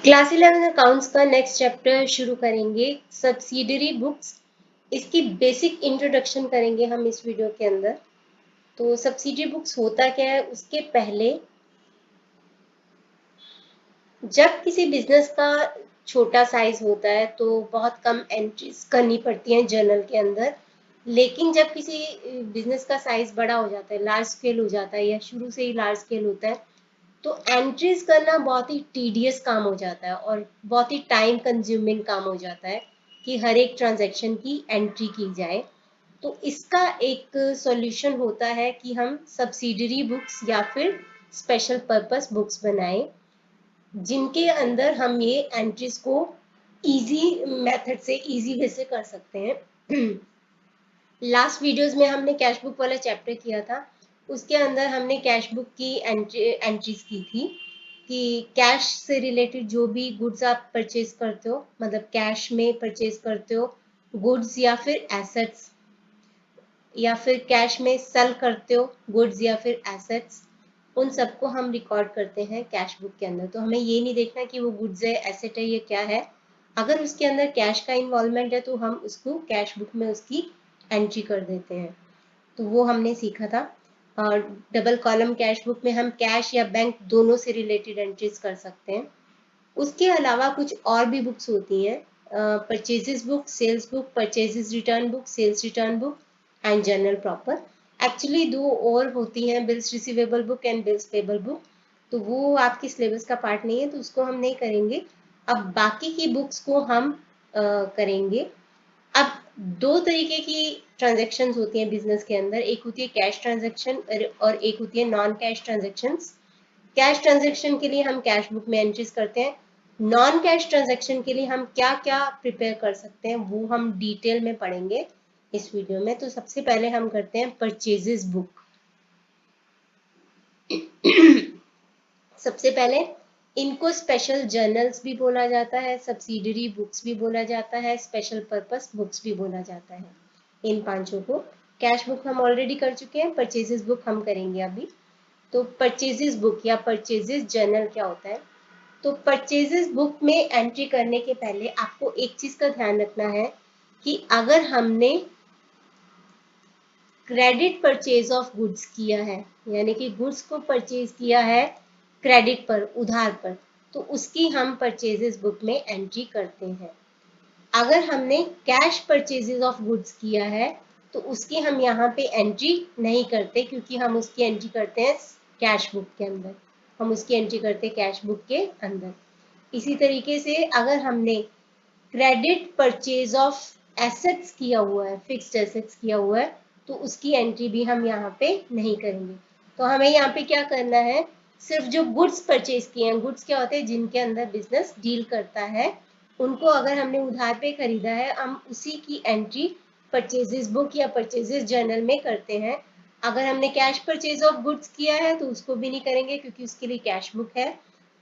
Class 11 accounts का next chapter शुरू करेंगे, सब्सिडरी बुक्स। इसकी बेसिक इंट्रोडक्शन करेंगे हम इस वीडियो के अंदर। तो सब्सिडरी बुक्स होता क्या है, उसके पहले जब किसी बिजनेस का छोटा साइज होता है तो बहुत कम एंट्रीज करनी पड़ती हैं जर्नल के अंदर। लेकिन जब किसी बिजनेस का साइज बड़ा हो जाता है, लार्ज स्केल हो जाता है या शुरू से ही लार्ज स्केल होता है, तो एंट्रीज करना बहुत ही टीडियस काम हो जाता है और बहुत ही टाइम कंज्यूमिंग काम हो जाता है कि हर एक ट्रांजैक्शन की एंट्री की जाए। तो इसका एक सॉल्यूशन होता है कि हम सब्सिडरी बुक्स या फिर स्पेशल पर्पस बुक्स बनाएं, जिनके अंदर हम ये एंट्रीज को इजी मेथड से, इजी वे से कर सकते हैं। लास्ट वीडियोस में हमने कैश बुक वाला चैप्टर किया था, उसके अंदर हमने कैश बुक की एंट्रीज की थी कि कैश से रिलेटेड जो भी गुड्स आप परचेज करते हो, मतलब कैश में परचेज करते हो गुड्स या फिर एसेट्स, या फिर कैश में सेल करते हो गुड्स या फिर एसेट्स, उन सबको हम रिकॉर्ड करते हैं कैश बुक के अंदर। तो हमें ये नहीं देखना कि वो गुड्स है, एसेट है, ये क्या है। अगर उसके अंदर कैश का इन्वॉल्वमेंट है तो हम उसको कैश बुक में उसकी एंट्री कर देते हैं। तो वो हमने सीखा था। और डबल कॉलम कैश बुक में हम कैश या बैंक दोनों से रिलेटेड एंट्रीज कर सकते हैं। उसके अलावा कुछ और भी बुक्स होती हैं, purchases book, sales book, purchases return book, sales return book and journal proper. Actually दो और होती हैं, bills receivable book and bills payable book. तो वो आपकी सिलेबस का पार्ट नहीं है, तो उसको हम नहीं करेंगे। अब बाकी की बुक्स को हम करेंगे। अब दो तरीके की ट्रांजेक्शन होती हैं बिजनेस के अंदर, एक होती है कैश ट्रांजेक्शन और एक होती है non cash transaction. Cash transaction के लिए हम कैश बुक में एंट्रीज करते हैं। नॉन कैश ट्रांजेक्शन के लिए हम क्या क्या प्रिपेयर कर सकते हैं वो हम डिटेल में पढ़ेंगे इस वीडियो में। तो सबसे पहले हम करते हैं परचेजेस बुक। सबसे पहले इनको स्पेशल जर्नल्स भी बोला जाता है, सब्सिडरी बुक्स भी बोला जाता है, स्पेशल पर्पस बुक्स भी बोला जाता है। इन पांचों को, कैश बुक हम ऑलरेडी कर चुके हैं, परचेजेस बुक हम करेंगे अभी। तो परचेजेस बुक या परचेजेस जर्नल क्या होता है? तो परचेजेस बुक में एंट्री करने के पहले आपको एक चीज का ध्यान रखना है कि अगर हमने क्रेडिट परचेज ऑफ गुड्स किया है, यानी कि गुड्स को परचेज किया है क्रेडिट पर, उधार पर, तो उसकी हम परचेजेस बुक में एंट्री करते हैं। अगर हमने कैश परचेजेस ऑफ गुड्स किया है तो उसकी हम यहाँ पे एंट्री नहीं करते, क्योंकि हम उसकी एंट्री करते हैं कैश बुक के अंदर। हम उसकी एंट्री करते हैं कैश बुक के अंदर। इसी तरीके से अगर हमने क्रेडिट परचेज ऑफ एसेट्स किया हुआ है, फिक्स्ड एसेट्स किया हुआ है, तो उसकी एंट्री भी हम यहाँ पे नहीं करेंगे। तो हमें यहाँ पे क्या करना है, सिर्फ जो गुड्स परचेज किए हैं, गुड्स क्या होते हैं जिनके अंदर बिजनेस डील करता है, उनको अगर हमने उधार पे खरीदा है, हम उसी की एंट्री परचेजेस बुक या परचेजेस जर्नल में करते हैं। अगर हमने कैश परचेज ऑफ गुड्स किया है तो उसको भी नहीं करेंगे, क्योंकि उसके लिए कैश बुक है।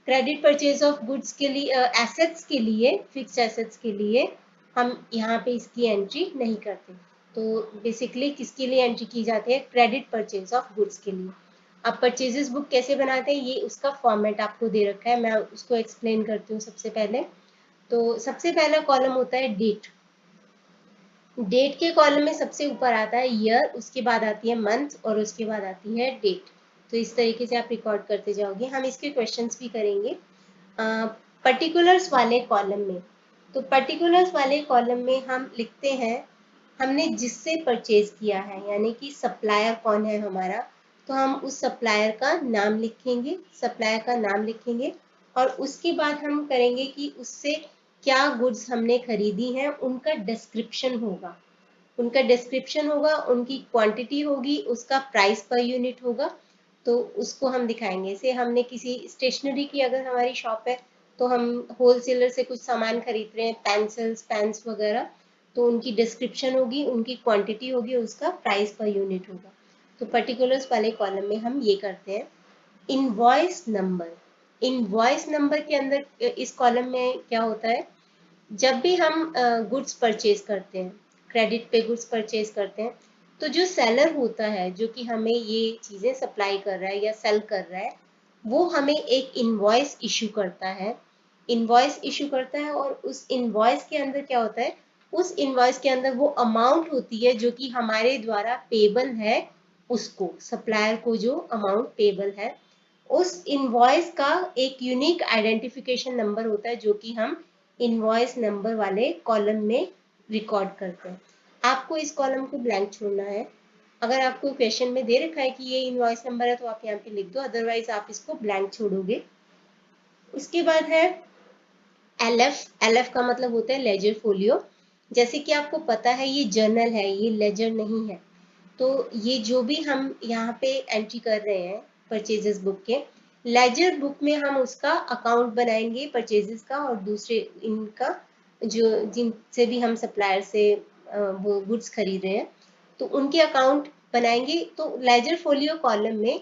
क्रेडिट परचेज ऑफ गुड्स के लिए, एसेट्स के लिए, फिक्स एसेट्स के लिए हम यहाँ पे इसकी एंट्री नहीं करते। तो बेसिकली किसके लिए एंट्री की जाती है? क्रेडिट परचेज ऑफ गुड्स के लिए। अब परचेजेस बुक कैसे बनाते हैं, ये उसका फॉर्मेट आपको दे रखा है, मैं उसको एक्सप्लेन करती हूँ सबसे पहले। तो सबसे पहला कॉलम होता है डेट। डेट के कॉलम में सबसे ऊपर आता है ईयर, उसके बाद आती है मंथ और उसके बाद आती है डेट। तो इस तरीके से आप रिकॉर्ड करते जाओगे। हम इसके क्वेश्चंस भी करेंगे पर्टिकुलर्स वाले कॉलम में। तो पर्टिकुलर्स वाले कॉलम में हम लिखते हैं हमने जिससे परचेज किया है, यानी कि सप्लायर कौन है हमारा, तो हम उस सप्लायर का नाम लिखेंगे, सप्लायर का नाम लिखेंगे। और उसके बाद हम करेंगे कि उससे क्या गुड्स हमने खरीदी हैं उनका डिस्क्रिप्शन होगा, उनका डिस्क्रिप्शन होगा, उनकी क्वांटिटी होगी, उसका प्राइस पर यूनिट होगा, तो उसको हम दिखाएंगे। जैसे हमने किसी स्टेशनरी की अगर हमारी शॉप है तो हम होलसेलर से कुछ सामान खरीद रहे हैं, पेंसिल्स, पेन्स वगैरह, तो उनकी डिस्क्रिप्शन होगी, उनकी क्वांटिटी होगी, उसका प्राइस पर यूनिट होगा। तो पर्टिकुलर्स वाले कॉलम में हम ये करते हैं। इनवॉइस नंबर, इनवॉइस नंबर के अंदर इस कॉलम में क्या होता है, जब भी हम गुड्स परचेज करते हैं, क्रेडिट पे गुड्स परचेज करते हैं, तो जो सेलर होता है, जो कि हमें ये चीज़ें सप्लाई कर रहा है या सेल कर रहा है, वो हमें एक इनवॉइस इशू करता है। इनवॉइस इशू करता है और उस इनवॉइस के अंदर क्या होता है, उस इनवॉइस के अंदर वो अमाउंट होती है जो कि हमारे द्वारा पेबल है, उसको सप्लायर को जो अमाउंट पेबल है, उस इनवॉइस का एक यूनिक आइडेंटिफिकेशन नंबर होता है जो कि हम इनवॉइस नंबर वाले कॉलम में रिकॉर्ड करते हैं। आपको इस कॉलम को ब्लैंक छोड़ना है। अगर आपको क्वेश्चन में दे रखा है कि ये इनवॉइस नंबर है तो आप यहाँ पे लिख दो, अदरवाइज आप इसको ब्लैंक छोड़ोगे। उसके बाद है LF। LF का मतलब होता है लेजर फोलियो। जैसे कि आपको पता है ये जर्नल है, ये लेजर नहीं है, तो ये जो भी हम यहाँ पे एंट्री कर रहे हैं परचेजेस बुक के, लेजर बुक में हम उसका अकाउंट बनाएंगे परचेजेस का, और दूसरे इनका जो जिनसे भी हम सप्लायर से वो गुड्स खरीद रहे हैं तो उनके अकाउंट बनाएंगे। तो लेजर फोलियो कॉलम में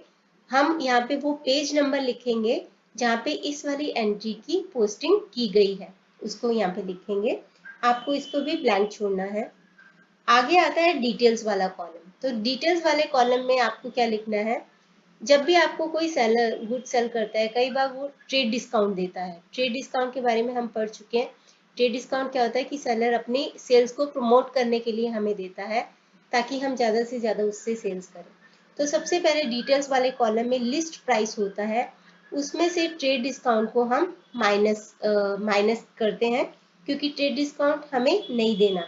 हम यहाँ पे वो पेज नंबर लिखेंगे जहाँ पे इस वाली एंट्री की पोस्टिंग की गई है, उसको यहाँ पे लिखेंगे। आपको इसको भी ब्लैंक छोड़ना है। आगे आता है डिटेल्स वाला कॉलम। तो डिटेल्स वाले कॉलम में आपको क्या लिखना है, जब भी आपको कोई सेलर गुड सेल करता है, कई बार वो ट्रेड डिस्काउंट देता है। ट्रेड डिस्काउंट के बारे में हम पढ़ चुके हैं। ट्रेड डिस्काउंट क्या होता है कि सेलर अपनी सेल्स को प्रमोट करने के लिए हमें देता है ताकि हम ज़्यादा से ज़्यादा उससे सेल्स करें। तो सबसे पहले डिटेल्स वाले कॉलम में लिस्ट प्राइस होता है, उसमें से ट्रेड डिस्काउंट को हम माइनस करते हैं क्योंकि ट्रेड डिस्काउंट हमें नहीं देना।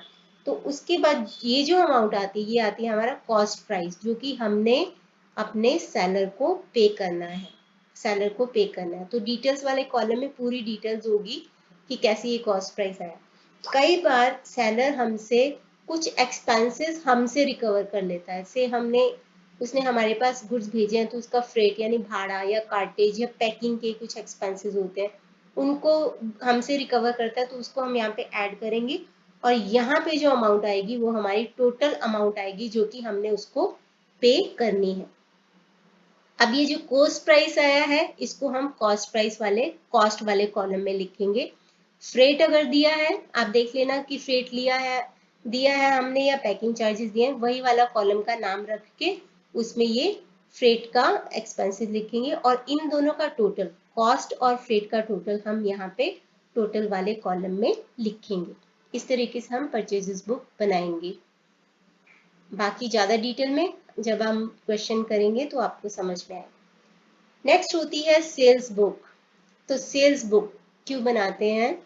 तो उसके बाद ये जो अमाउंट आती है ये आती है हमारा कॉस्ट प्राइस, जो कि हमने अपने सेलर को पे करना है, सेलर को पे करना है। तो डिटेल्स वाले कॉलम में पूरी डिटेल्स होगी कि कैसे ये कॉस्ट प्राइस आया। कई बार सेलर हमसे कुछ एक्सपेंसेस हमसे रिकवर कर लेता है, से उसने हमारे पास गुड्स भेजे हैं तो उसका फ्रेट यानी भाड़ा या कार्टेज या पैकिंग के कुछ एक्सपेंसेस होते हैं, उनको हमसे रिकवर करता है, तो उसको हम यहाँ पे ऐड करेंगे और यहाँ पे जो अमाउंट आएगी वो हमारी टोटल अमाउंट आएगी जो कि हमने उसको पे करनी है। अब ये जो कॉस्ट प्राइस आया है इसको हम कॉस्ट प्राइस वाले कॉस्ट वाले कॉलम में लिखेंगे। फ्रेट अगर दिया है, आप देख लेना कि फ्रेट दिया है हमने या पैकिंग चार्जेस दिए हैं, वही वाला कॉलम का नाम रख के उसमें ये फ्रेट का एक्सपेंसेस लिखेंगे और इन दोनों का टोटल, कॉस्ट और फ्रेट का टोटल हम यहाँ पे टोटल वाले कॉलम में लिखेंगे। इस तरीके से हम परचेजेस बुक बनाएंगे। बाकी ज़्यादा डिटेल में जब हम क्वेश्चन करेंगे तो आपको समझ में आएगा। नेक्स्ट होती है सेल्स बुक। तो सेल्स बुक क्यों बनाते हैं,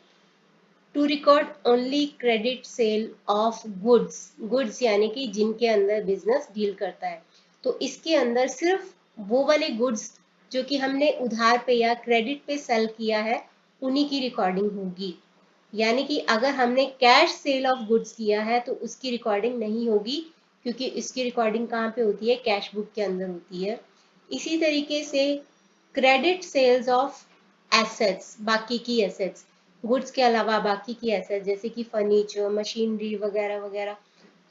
to record only credit sale of goods. Goods यानी कि जिनके अंदर बिजनेस डील करता है, तो इसके अंदर सिर्फ वो वाले गुड्स जो कि हमने उधार पे या क्रेडिट पे सेल किया है उन्हीं की रिकॉर्डिंग होगी। यानी कि अगर हमने कैश सेल ऑफ गुड्स किया है तो उसकी रिकॉर्डिंग नहीं होगी, क्योंकि इसकी रिकॉर्डिंग कहाँ पे होती है, कैश बुक के अंदर होती है। इसी तरीके से क्रेडिट सेल्स ऑफ एसेट्स, बाकी की एसेट्स, गुड्स के अलावा बाकी की एसेट्स जैसे कि फर्नीचर, मशीनरी वगैरह वगैरह,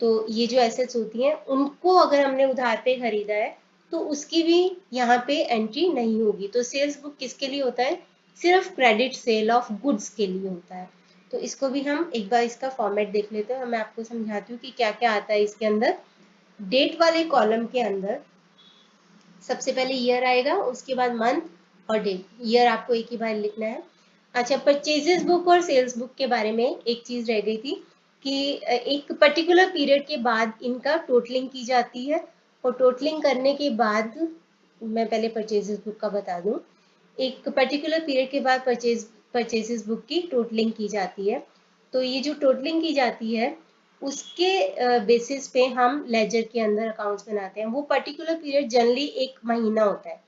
तो ये जो एसेट्स होती हैं उनको अगर हमने उधार पे खरीदा है तो उसकी भी यहाँ पे एंट्री नहीं होगी। तो सेल्स बुक किसके लिए होता है, सिर्फ क्रेडिट सेल ऑफ गुड्स के लिए होता है। तो इसको भी हम एक बार इसका फॉर्मेट देख लेते हैं। मैं आपको समझाती हूँ कि क्या क्या आता है इसके अंदर। डेट वाले कॉलम के अंदर सबसे पहले ईयर आएगा, उसके बाद मंथ और डेट। ईयर आपको एक ही बार लिखना है। अच्छा, परचेजेस बुक और सेल्स बुक के बारे में एक चीज रह गई थी कि एक पर्टिकुलर पीरियड के बाद इनका टोटलिंग की जाती है, और टोटलिंग करने के बाद, मैं पहले परचेजेस बुक का बता दूं, एक पर्टिकुलर पीरियड के बाद परचेजेस बुक की टोटलिंग की जाती है। तो ये जो टोटलिंग की जाती है उसके बेसिस पे हम लेजर के अंदर अकाउंट्स बनाते हैं। वो पर्टिकुलर पीरियड जनरली एक महीना होता है,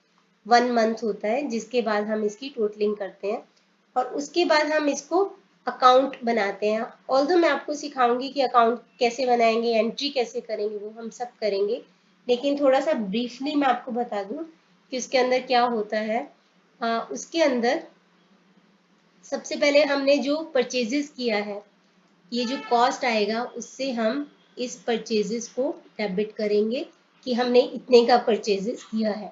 1 मंथ होता है, जिसके बाद हम इसकी टोटलिंग करते हैं और उसके बाद हम इसको अकाउंट बनाते हैं। ऑल्दो मैं आपको सिखाऊंगी कि अकाउंट कैसे बनाएंगे, एंट्री कैसे करेंगे, वो हम सब करेंगे, लेकिन थोड़ा सा ब्रीफली मैं आपको बता दूं कि उसके अंदर क्या होता है। उसके अंदर सबसे पहले हमने जो परचेजेस किया है, ये जो कॉस्ट आएगा उससे हम इस परचेजेस को डेबिट करेंगे कि हमने इतने का परचेजेस किया है।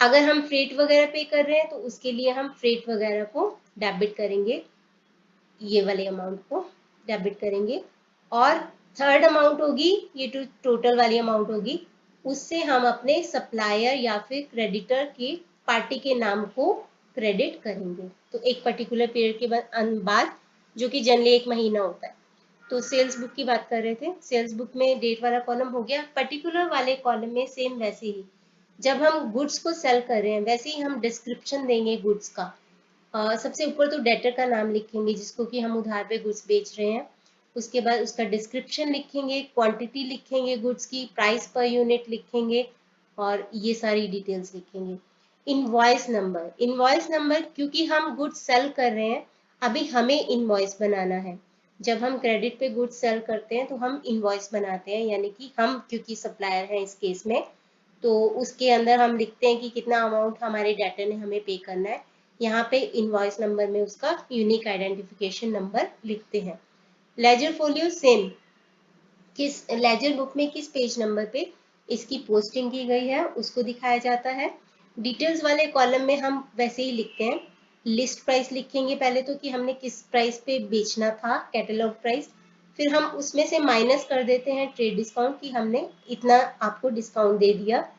अगर हम फ्रेट वगैरह पे कर रहे हैं तो उसके लिए हम फ्रेट वगैरह को डेबिट करेंगे, ये वाले अमाउंट को डेबिट करेंगे। और थर्ड अमाउंट होगी, ये टोटल वाली अमाउंट होगी, उससे हम अपने सप्लायर या फिर क्रेडिटर की पार्टी के नाम को क्रेडिट करेंगे। तो एक पर्टिकुलर पीरियड के बाद जो कि जनरली 1 महीना होता है। तो सेल्स बुक की बात कर रहे थे, सेल्स बुक में डेट वाला कॉलम हो गया। पर्टिकुलर वाले कॉलम में सेम वैसे ही जब हम गुड्स को सेल कर रहे हैं वैसे ही हम डिस्क्रिप्शन देंगे गुड्स का। सबसे ऊपर तो डेटर का नाम लिखेंगे जिसको कि हम उधार पे गुड्स बेच रहे हैं। उसके बाद उसका डिस्क्रिप्शन लिखेंगे, क्वांटिटी लिखेंगे, गुड्स की प्राइस पर यूनिट लिखेंगे और ये सारी डिटेल्स लिखेंगे। इनवॉइस नंबर क्योंकि हम गुड्स सेल कर रहे हैं, अभी हमें इनवॉइस बनाना है। जब हम क्रेडिट पे गुड्स सेल करते हैं तो हम इनवॉइस बनाते हैं, यानी कि हम क्योंकि सप्लायर हैं इस केस में, तो उसके अंदर हम लिखते हैं कि कितना अमाउंट हमारे डेटर ने हमें पे करना है। यहाँ पे इनवॉइस नंबर में उसका यूनिक आइडेंटिफिकेशन नंबर लिखते हैं। लेजर फोलियो सेम, किस लेजर बुक में किस पेज नंबर पे इसकी पोस्टिंग की गई है उसको दिखाया जाता है। डिटेल्स वाले कॉलम में हम वैसे ही लिखते हैं। लिस्ट प्राइस लिखेंगे पहले तो कि हमने किस प्राइस पे बेचना था, कैटलॉग प्राइस। फिर हम उसमें से माइनस कर देते हैं ट्रेड डिस्काउंट कि हमने इतना आपको डिस्काउंट दे दिया।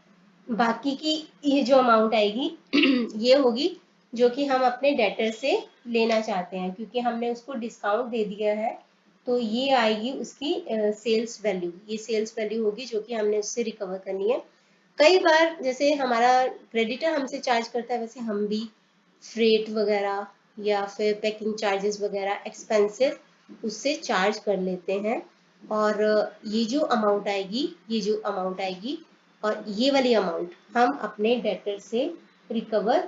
बाकी की ये जो अमाउंट आएगी ये होगी जो कि हम अपने डेटर से लेना चाहते हैं, क्योंकि हमने उसको डिस्काउंट दे दिया है तो ये आएगी उसकी सेल्स वैल्यू। ये सेल्स वैल्यू होगी जो कि हमने उससे रिकवर करनी है। कई बार जैसे हमारा क्रेडिटर हमसे चार्ज करता है वैसे हम भी फ्रेट वगैरह या फिर पैकिंग चार्जेस वगैरह एक्सपेंसेस उससे चार्ज कर लेते हैं। और ये जो अमाउंट आएगी और ये वाली अमाउंट हम अपने डेटर से रिकवर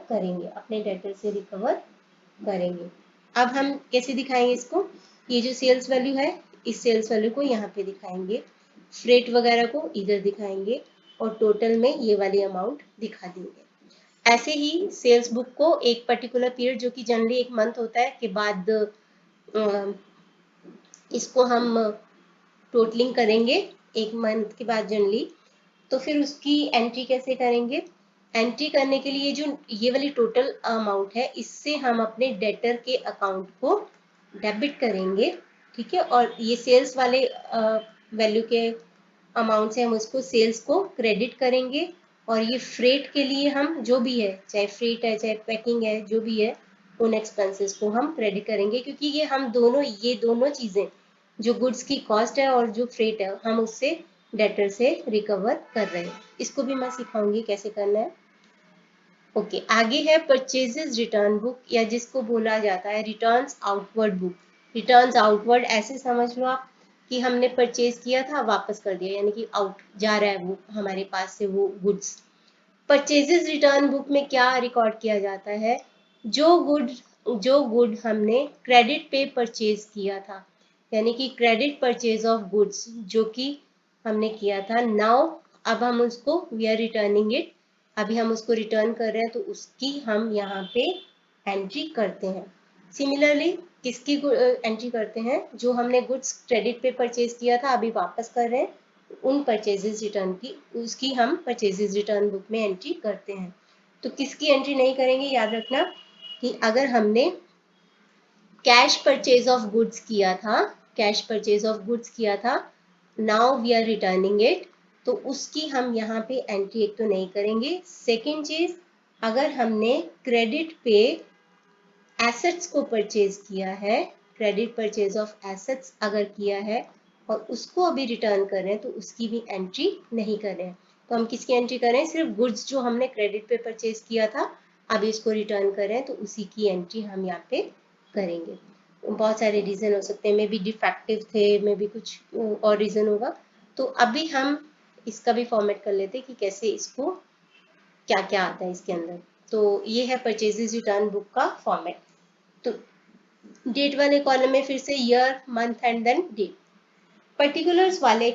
करेंगे। अब हम कैसे दिखाएंगे इसको, ये जो सेल्स वैल्यू है इस सेल्स वैल्यू को यहाँ पे दिखाएंगे, फ्रेट वगैरह को इधर दिखाएंगे और टोटल में ये वाली अमाउंट दिखा देंगे। ऐसे ही सेल्स बुक को एक पर्टिकुलर पीरियड जो कि जनरली 1 मंथ होता है के बाद इसको हम टोटलिंग करेंगे 1 मंथ के बाद जनरली। तो फिर उसकी एंट्री कैसे करेंगे, एंट्री करने के लिए जो ये वाली टोटल अमाउंट है इससे हम अपने डेटर के अकाउंट को डेबिट करेंगे, ठीक है। और ये सेल्स वाले वैल्यू के अमाउंट से हम उसको सेल्स को क्रेडिट करेंगे। और ये फ्रेट के लिए हम जो भी है, चाहे फ्रेट है चाहे पैकिंग है, जो भी है उन एक्सपेंसेस को हम क्रेडिट करेंगे, क्योंकि ये दोनों चीजें जो गुड्स की कॉस्ट है और जो फ्रेट है हम उससे डेटर से रिकवर कर रहे हैं। इसको भी मैं सिखाऊंगी कैसे करना है। ओके, आगे है परचेजेस रिटर्न बुक, या जिसको बोला जाता है returns outward book. Returns outward ऐसे समझ लो आप कि हमने परचेज किया था वापस कर दिया, यानी कि आउट जा रहा है वो हमारे पास से वो गुड्स। परचेजेस रिटर्न बुक में क्या रिकॉर्ड किया जाता है, जो गुड हमने क्रेडिट पे परचेज किया था, यानी कि क्रेडिट परचेज ऑफ गुड्स जो कि हमने किया था। नाउ अब हम उसको वी आर रिटर्निंग इट, अभी हम उसको रिटर्न कर रहे हैं तो उसकी हम यहाँ पे एंट्री करते हैं। सिमिलरली किसकी एंट्री करते हैं, जो हमने गुड्स क्रेडिट पे परचेज किया था अभी वापस कर रहे हैं, उन परचेजेस रिटर्न की उसकी हम परचेजेस रिटर्न बुक में एंट्री करते हैं। तो किसकी एंट्री नहीं करेंगे, याद रखना कि अगर हमने कैश परचेज ऑफ गुड्स किया था, now we are returning it, तो उसकी हम यहाँ पे एंट्री एक तो नहीं करेंगे। सेकेंड चीज, अगर हमने क्रेडिट पे एसेट्स को परचेज किया है, क्रेडिट परचेज ऑफ एसेट्स अगर किया है और उसको अभी रिटर्न कर रहे हैं तो उसकी भी एंट्री नहीं कर रहे हैं। तो हम किसकी एंट्री कर रहे हैं, सिर्फ गुड्स जो हमने क्रेडिट पे परचेज किया था अभी इसको रिटर्न कर रहे हैं तो उसी की एंट्री हम यहाँ पे करेंगे। बहुत सारे रीजन हो सकते हैं, मे बी डिफेक्टिव थे, मे बी कुछ और रीजन होगा। तो अभी हम इसका भी फॉर्मेट कर लेते हैं कि कैसे इसको क्या क्या आता है इसके अंदर। तो ये है परचेजेस रिटर्न बुक का फॉर्मेट। तो डेट वाले कॉलम में फिर से year, month and then date. Particulars वाले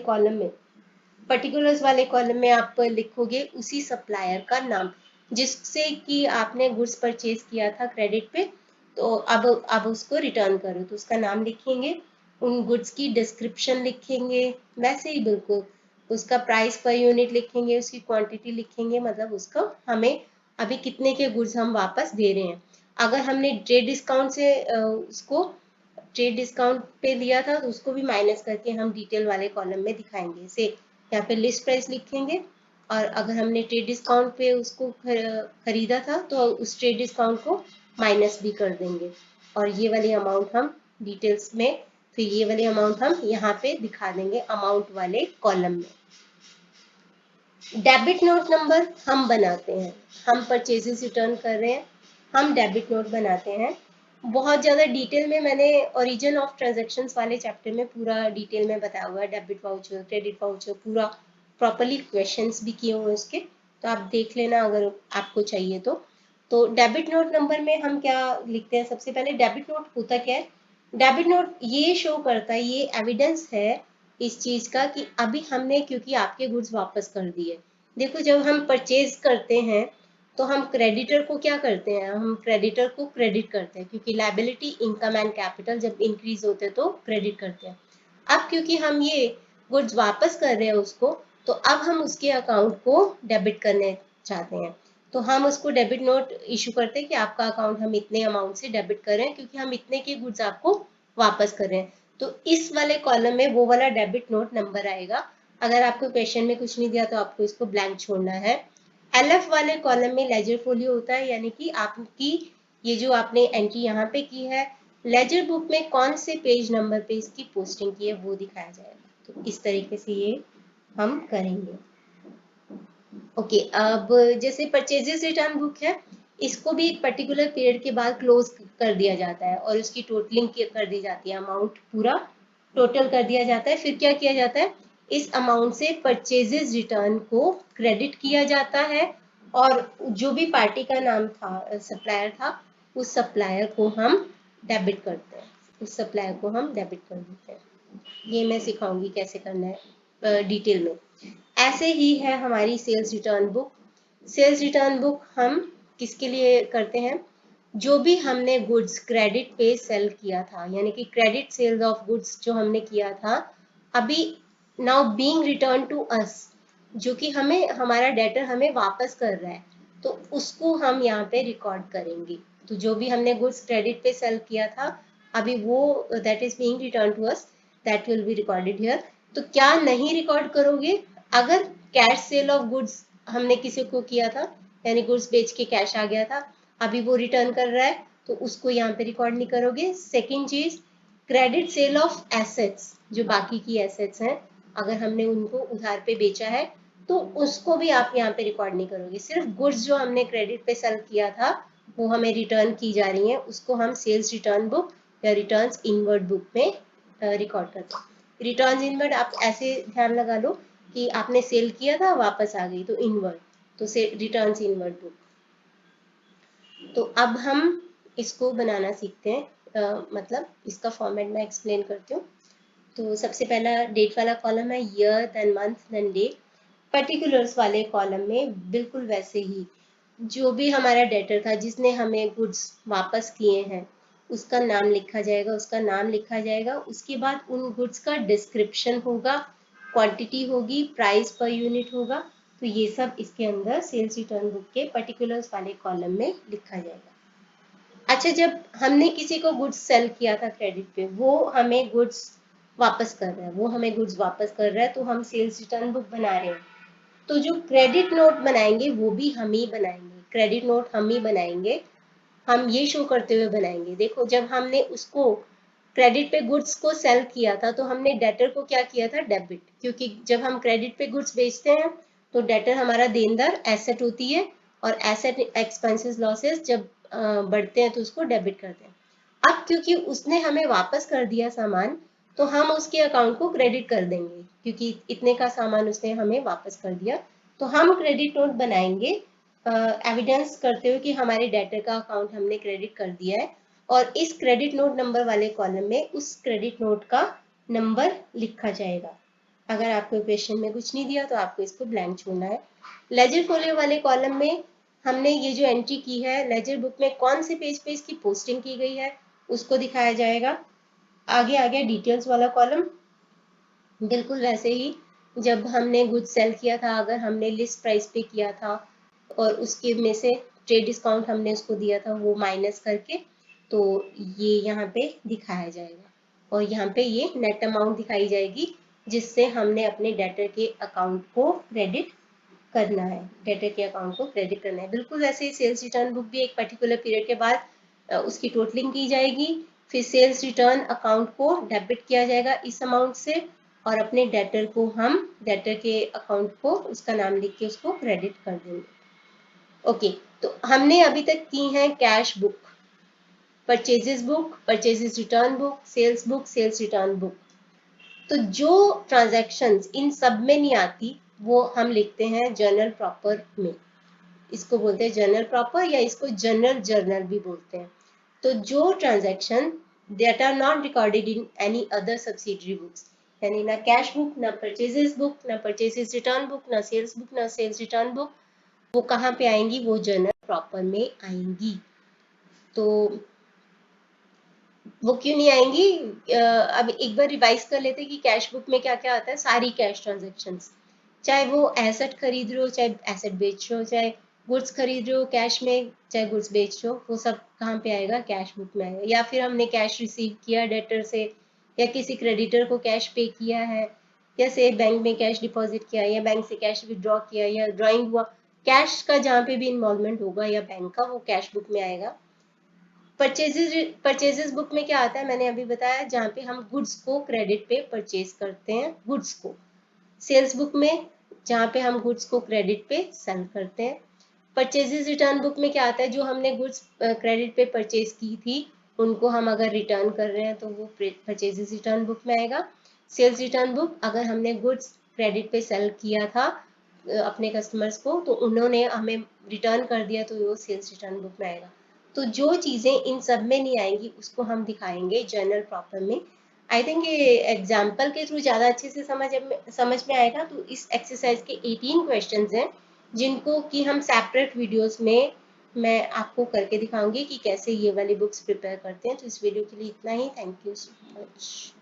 कॉलम में आप लिखोगे उसी सप्लायर का नाम जिससे कि आपने गुड्स परचेज किया था क्रेडिट पे, तो अब उसको रिटर्न करो तो उसका नाम लिखेंगे, उन गुड्स की डिस्क्रिप्शन लिखेंगे वैसे ही बिल्कुल, उसका प्राइस पर यूनिट लिखेंगे, उसकी क्वांटिटी लिखेंगे, मतलब उसको हमें अभी कितने के गुड्स हम वापस दे रहे हैं। अगर हमने ट्रेड डिस्काउंट से उसको ट्रेड डिस्काउंट पे लिया था तो उसको भी माइनस करके हम डिटेल वाले कॉलम में दिखाएंगे। से यहाँ पे लिस्ट प्राइस लिखेंगे और अगर हमने ट्रेड डिस्काउंट पे उसको खरीदा था तो उस ट्रेड डिस्काउंट को माइनस भी कर देंगे, और ये वाली अमाउंट हम डिटेल्स में, फिर ये वाली अमाउंट हम यहाँ पे दिखा देंगे अमाउंट वाले कॉलम में। डेबिट नोट नंबर हम बनाते हैं, हम परचेजेस रिटर्न कर रहे हैं, हम डेबिट नोट बनाते हैं। बहुत ज़्यादा डिटेल में मैंने ओरिजिन ऑफ ट्रांजैक्शंस वाले चैप्टर में पूरा डिटेल में बताया हुआ है, डेबिट वाउचर, क्रेडिट वाउचर, पूरा प्रॉपरली क्वेश्चंस भी किए हुए उसके, तो आप देख लेना अगर आपको चाहिए तो डेबिट नोट नंबर में हम क्या लिखते हैं? सबसे पहले डेबिट नोट होता क्या है? डेबिट नोट ये शो करता है, ये एविडेंस है इस चीज का कि अभी हमने क्योंकि आपके गुड्स वापस कर दिए। देखो, जब हम परचेज करते हैं तो हम क्रेडिटर को क्या करते हैं? हम क्रेडिटर को क्रेडिट करते हैं, क्योंकि लायबिलिटी, इनकम एंड कैपिटल जब इंक्रीज होते हैं तो क्रेडिट करते हैं। अब क्योंकि हम ये गुड्स वापस कर रहे हैं उसको, तो अब हम उसके अकाउंट को डेबिट करने चाहते हैं, तो हम उसको डेबिट नोट इशू करते हैं कि आपका अकाउंट हम इतने अमाउंट से डेबिट कर रहे हैं, क्योंकि हम इतने के गुड्स आपको वापस कर रहे हैं। तो इस वाले कॉलम में वो वाला डेबिट नोट नंबर आएगा। अगर आपको क्वेश्चन में कुछ नहीं दिया तो आपको इसको ब्लैंक छोड़ना है। एलएफ वाले कॉलम में लेजर फोलियो होता है, यानी कि आपकी ये जो आपने एंट्री यहाँ पे की है, लेजर बुक में कौन से पेज नंबर पे इसकी पोस्टिंग की है वो दिखाया जाएगा। तो इस तरीके से ये हम करेंगे। ओके, अब जैसे परचेजेस रिटर्न बुक है, इसको भी एक पर्टिकुलर पीरियड के बाद क्लोज कर दिया जाता है और उसकी टोटलिंग कर दी जाती है, अमाउंट पूरा टोटल कर दिया जाता है। फिर क्या किया जाता है? इस अमाउंट से परचेजेस रिटर्न को क्रेडिट किया जाता है, और जो भी पार्टी का नाम था, सप्लायर था, उस सप्लायर को हम डेबिट करते हैं, उस सप्लायर को हम डेबिट कर देते हैं। ये मैं सिखाऊंगी कैसे करना है डिटेल में। ऐसे ही है हमारी sales return book. Sales return book हम किसके लिए करते हैं? जो भी हमने गुड्स क्रेडिट पे सेल किया था, यानी कि क्रेडिट सेल्स ऑफ गुड्स जो हमने किया था, अभी now being return to us, जो कि हमें हमारा डेटर हमें वापस कर रहा है, तो उसको हम यहाँ पे रिकॉर्ड करेंगे। तो जो भी हमने गुड्स क्रेडिट पे सेल किया था, अभी वो that is being return to us, that will be recorded here. तो क्या नहीं रिकॉर्ड करोगे? अगर कैश सेल ऑफ गुड्स हमने किसी को किया था, यानी गुड्स बेच के कैश आ गया था, अभी वो रिटर्न कर रहा है, तो उसको यहाँ पे रिकॉर्ड नहीं करोगे। सेकेंड चीज, क्रेडिट सेल ऑफ एसेट्स, जो बाकी की एसेट्स हैं, अगर हमने उनको उधार पे बेचा है तो उसको भी आप यहाँ पे रिकॉर्ड नहीं करोगे। सिर्फ गुड्स जो हमने क्रेडिट पे सेल किया था वो हमें रिटर्न की जा रही है, उसको हम सेल्स रिटर्न बुक या रिटर्न्स इनवर्ड बुक में रिकॉर्ड करते हैं। रिटर्न्स इनवर्ड आप ऐसे ध्यान लगा लो कि आपने सेल किया था, वापस आ गई, तो इनवर्ड, तो से रिटर्न्स इनवर्ड बुक। तो अब हम इसको बनाना सीखते हैं, मतलब इसका फॉर्मेट मैं एक्सप्लेन करती हूँ। तो सबसे पहला डेट वाला कॉलम है, year then month then day. Particulars वाले कॉलम में बिल्कुल वैसे ही जो भी हमारा डेटर था जिसने हमें गुड्स वापस किए हैं, उसका नाम लिखा जाएगा, उसका नाम लिखा जाएगा। उसके बाद उन गुड्स का डिस्क्रिप्शन होगा, क्वांटिटी होगी, प्राइस पर यूनिट होगा। तो ये सब इसके अंदर सेल्स रिटर्न बुक के पर्टिकुलर्स वाले कॉलम में लिखा जाएगा। अच्छा, जब हमने किसी को गुड्स सेल किया था क्रेडिट पे, वो हमें गुड्स वापस कर रहा है, वो हमें गुड्स वापस कर रहा है, तो हम सेल्स रिटर्न बुक बना रहे हैं। तो जो क्रेडिट नोट बनाएंगे वो भी हम ही बनाएंगे, क्रेडिट नोट हम ही बनाएंगे, हम ये शो करते हुए बनाएंगे। देखो, जब हमने उसको क्रेडिट पे गुड्स को सेल किया था तो हमने डेटर को क्या किया था? डेबिट, क्योंकि जब हम क्रेडिट पे गुड्स बेचते हैं तो डेटर हमारा देनदार एसेट होती है, और एसेट एक्सपेंसेस लॉसेस जब बढ़ते हैं तो उसको डेबिट करते हैं। अब क्योंकि उसने हमें वापस कर दिया सामान, तो हम उसके अकाउंट को क्रेडिट कर देंगे, क्योंकि इतने का सामान उसने हमें वापस कर दिया। तो हम क्रेडिट नोट बनाएंगे एविडेंस करते हुए कि हमारे डेटर का अकाउंट हमने क्रेडिट कर दिया है, और इस क्रेडिट नोट नंबर वाले कॉलम में उस क्रेडिट नोट का नंबर लिखा जाएगा। अगर आपको क्वेश्चन में कुछ नहीं दिया तो आपको इसको ब्लैंक छोड़ना है। लेजर फोलियो वाले कॉलम में हमने ये जो एंट्री की है, लेजर बुक में कौन से पेज पे इसकी पोस्टिंग की गई है उसको दिखाया जाएगा। आगे आ गया डिटेल्स वाला कॉलम, बिल्कुल वैसे ही जब हमने गुड्स सेल किया था, अगर हमने लिस्ट प्राइस पे किया था और उसके में से ट्रेड डिस्काउंट हमने उसको दिया था वो माइनस करके, तो ये यहाँ पे दिखाया जाएगा, और यहाँ पे ये नेट अमाउंट दिखाई जाएगी जिससे हमने अपने डेटर के अकाउंट को क्रेडिट करना है, डेटर के अकाउंट को क्रेडिट करना है। बिल्कुल वैसे ही सेल्स रिटर्न बुक भी एक पर्टिकुलर पीरियड के बाद उसकी टोटलिंग की जाएगी, फिर सेल्स रिटर्न अकाउंट को डेबिट किया जाएगा इस अमाउंट से, और अपने डेटर को हम डेटर के अकाउंट को उसका नाम लिख के उसको क्रेडिट कर देंगे। ओके, तो हमने अभी तक की है cash book, purchases book, purchases return book, sales book, sales return book. तो जो ट्रांजैक्शंस इन सब में नहीं आती वो हम लिखते हैं जर्नल प्रॉपर में। इसको बोलते हैं जर्नल प्रॉपर, या इसको जनरल जर्नल भी बोलते हैं। तो जो transaction that are not recorded in any other subsidiary books, यानी ना कैश बुक, ना परचेजेस बुक, ना परचेजेस रिटर्न बुक, ना सेल्स बुक, ना सेल्स रिटर्न बुक, वो कहाँ पे आएंगी? वो जर्नल प्रॉपर में आएंगी। तो वो क्यों नहीं आएंगी? अब एक बार रिवाइज कर लेते कि कैश बुक में क्या क्या आता है। सारी कैश ट्रांजेक्शन्स, चाहे वो एसेट खरीद रहे हो, चाहे एसेट बेच रहे हो, चाहे गुड्स खरीद रहे हो कैश में, चाहे गुड्स बेच रहे हो, वो सब कहाँ पे आएगा? कैश बुक में आएगा। या फिर हमने कैश रिसीव किया डेटर से, या किसी क्रेडिटर को कैश पे किया है, जैसे बैंक में कैश डिपॉजिट किया, या बैंक से कैश विड्रॉ किया, या ड्रॉइंग हुआ, कैश का जहाँ पे भी इन्वॉल्वमेंट होगा या बैंक का, वो कैश बुक में आएगा। परचेजेस बुक में क्या आता है मैंने अभी बताया, जहाँ पे हम गुड्स को क्रेडिट पे परचेज करते हैं, गुड्स को। सेल्स बुक में जहाँ पे हम गुड्स को क्रेडिट पे सेल करते हैं। परचेजेस रिटर्न बुक में क्या आता है, जो हमने गुड्स क्रेडिट पे परचेज की थी उनको हम अगर रिटर्न कर रहे हैं तो वो परचेजेस रिटर्न बुक में आएगा। सेल्स रिटर्न बुक, अगर हमने गुड्स क्रेडिट पे सेल किया था अपने कस्टमर्स को, तो उन्होंने हमें रिटर्न कर दिया, तो वो सेल्स रिटर्न बुक में आएगा। तो जो चीजें इन सब में नहीं आएंगी उसको हम दिखाएंगे जर्नल प्रॉपर में। आई थिंक ये एग्जाम्पल के थ्रू ज़्यादा अच्छे से समझ में आएगा। तो इस एक्सरसाइज के 18 क्वेश्चंस हैं, जिनको कि हम सेपरेट वीडियोस में मैं आपको करके दिखाऊंगी कि कैसे ये वाली बुक्स प्रिपेयर करते हैं। तो इस वीडियो के लिए इतना ही। Thank you so much.